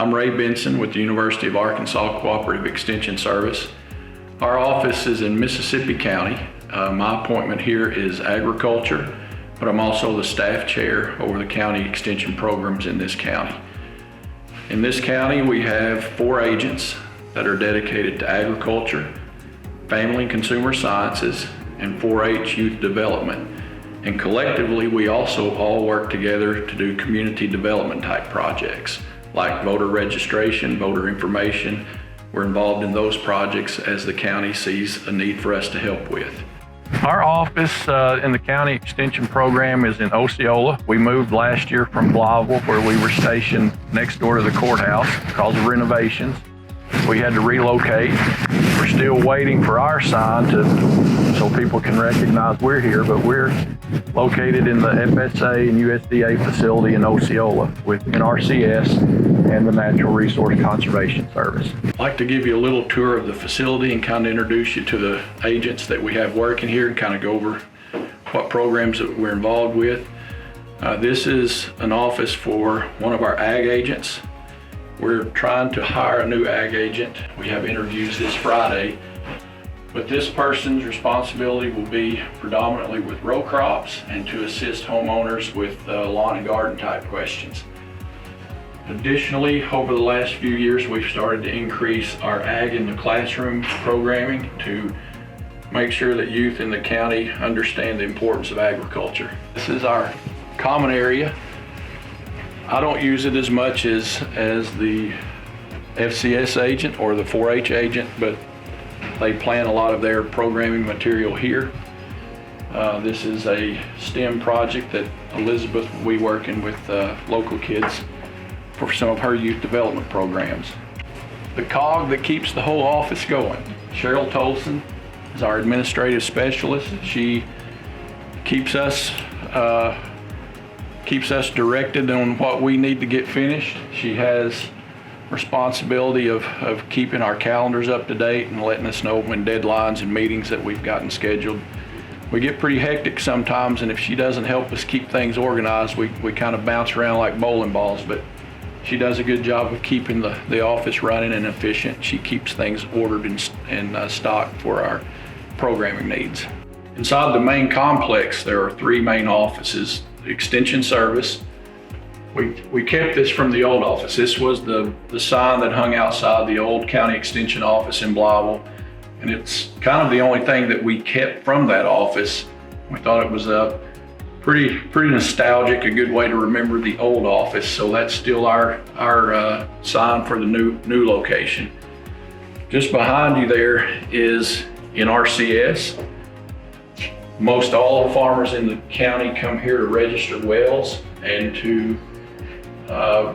I'm Ray Benson with the University of Arkansas Cooperative Extension Service. Our office is in Mississippi County. My appointment here is agriculture, but I'm also the staff chair over the county extension programs in this county. In this county, we have 4 agents that are dedicated to agriculture, family and consumer sciences, and 4-H youth development. And collectively, we also all work together to do community development type projects, like voter registration, voter information. We're involved in those projects as the county sees a need for us to help with. Our office in the county extension program is in Osceola. We moved last year from Blytheville, where we were stationed next door to the courthouse because of renovations. We had to relocate. We're still waiting for our sign so people can recognize we're here, but we're located in the FSA and USDA facility in Osceola with NRCS and the Natural Resource Conservation Service. I'd like to give you a little tour of the facility and kind of introduce you to the agents that we have working here and kind of go over what programs that we're involved with. This is an office for one of our ag agents. We're trying to hire a new ag agent. We have interviews this Friday, but this person's responsibility will be predominantly with row crops and to assist homeowners with lawn and garden type questions. Additionally, over the last few years, we've started to increase our ag in the classroom programming to make sure that youth in the county understand the importance of agriculture. This is our common area. I don't use it as much as the FCS agent or the 4-H agent, but they plan a lot of their programming material here. This is a STEM project that Elizabeth will be working with local kids for some of her youth development programs. The cog that keeps the whole office going. Cheryl Tolson is our administrative specialist. She keeps us directed on what we need to get finished. She has responsibility of keeping our calendars up to date and letting us know when deadlines and meetings that we've gotten scheduled. We get pretty hectic sometimes, and if she doesn't help us keep things organized, we kind of bounce around like bowling balls, but she does a good job of keeping the office running and efficient. She keeps things ordered and stocked for our programming needs. Inside the main complex, there are 3 main offices. The Extension Service. We kept this from the old office. This was the sign that hung outside the old county extension office in Blytheville, and it's kind of the only thing that we kept from that office. We thought it was pretty nostalgic, a good way to remember the old office. So that's still our sign for the new location. Just behind you there is NRCS. Most all the farmers in the county come here to register wells and to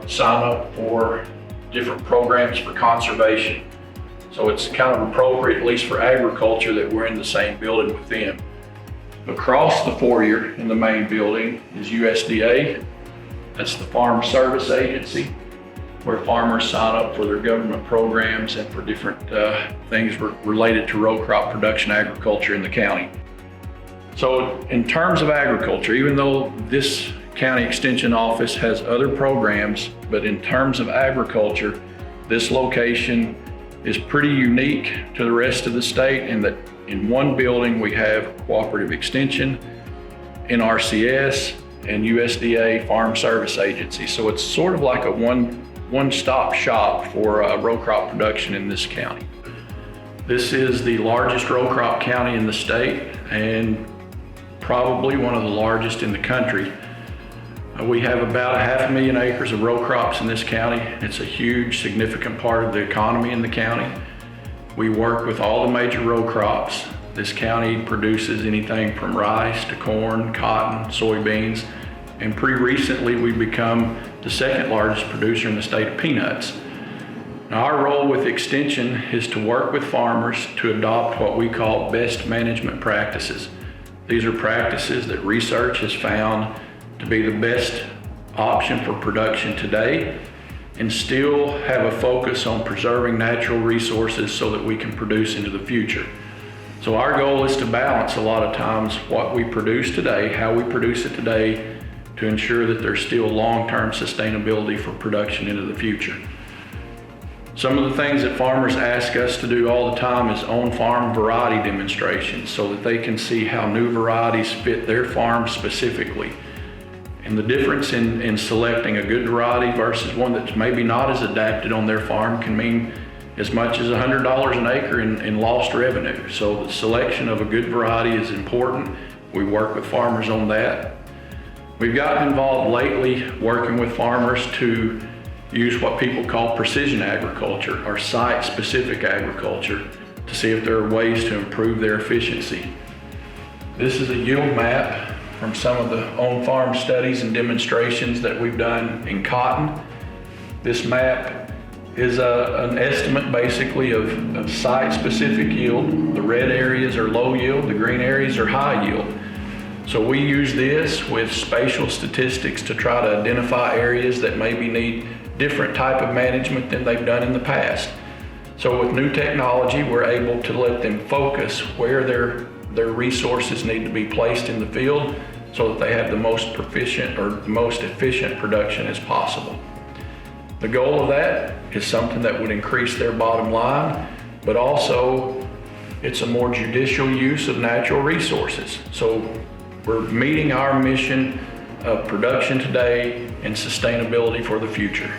sign up for different programs for conservation. So it's kind of appropriate, at least for agriculture, that we're in the same building with them. Across the foyer in the main building is USDA. That's the Farm Service Agency, where farmers sign up for their government programs and for different things related to row crop production agriculture in the county. So in terms of agriculture, even though this county extension office has other programs, but in terms of agriculture, this location is pretty unique to the rest of the state in that in one building we have Cooperative Extension, NRCS, and USDA Farm Service Agency. So it's sort of like a one-stop shop for row crop production in this county. This is the largest row crop county in the state and probably one of the largest in the country. We have about 500,000 acres of row crops in this county. It's a huge, significant part of the economy in the county. We work with all the major row crops. This county produces anything from rice to corn, cotton, soybeans, and pretty recently we've become the 2nd largest producer in the state of peanuts. Now, our role with Extension is to work with farmers to adopt what we call best management practices. These are practices that research has found to be the best option for production today and still have a focus on preserving natural resources so that we can produce into the future. So our goal is to balance a lot of times what we produce today, how we produce it today, to ensure that there's still long-term sustainability for production into the future. Some of the things that farmers ask us to do all the time is on-farm variety demonstrations so that they can see how new varieties fit their farm specifically. And the difference in selecting a good variety versus one that's maybe not as adapted on their farm can mean as much as $100 an acre in lost revenue. So the selection of a good variety is important. We work with farmers on that. We've gotten involved lately working with farmers to use what people call precision agriculture or site-specific agriculture to see if there are ways to improve their efficiency. This is a yield map from some of the on-farm studies and demonstrations that we've done in cotton. This map is an estimate basically of site-specific yield. The red areas are low yield, the green areas are high yield. So we use this with spatial statistics to try to identify areas that maybe need different type of management than they've done in the past. So with new technology, we're able to let them focus where their resources need to be placed in the field so that they have the most proficient or most efficient production as possible. The goal of that is something that would increase their bottom line, but also it's a more judicial use of natural resources. So we're meeting our mission of production today and sustainability for the future.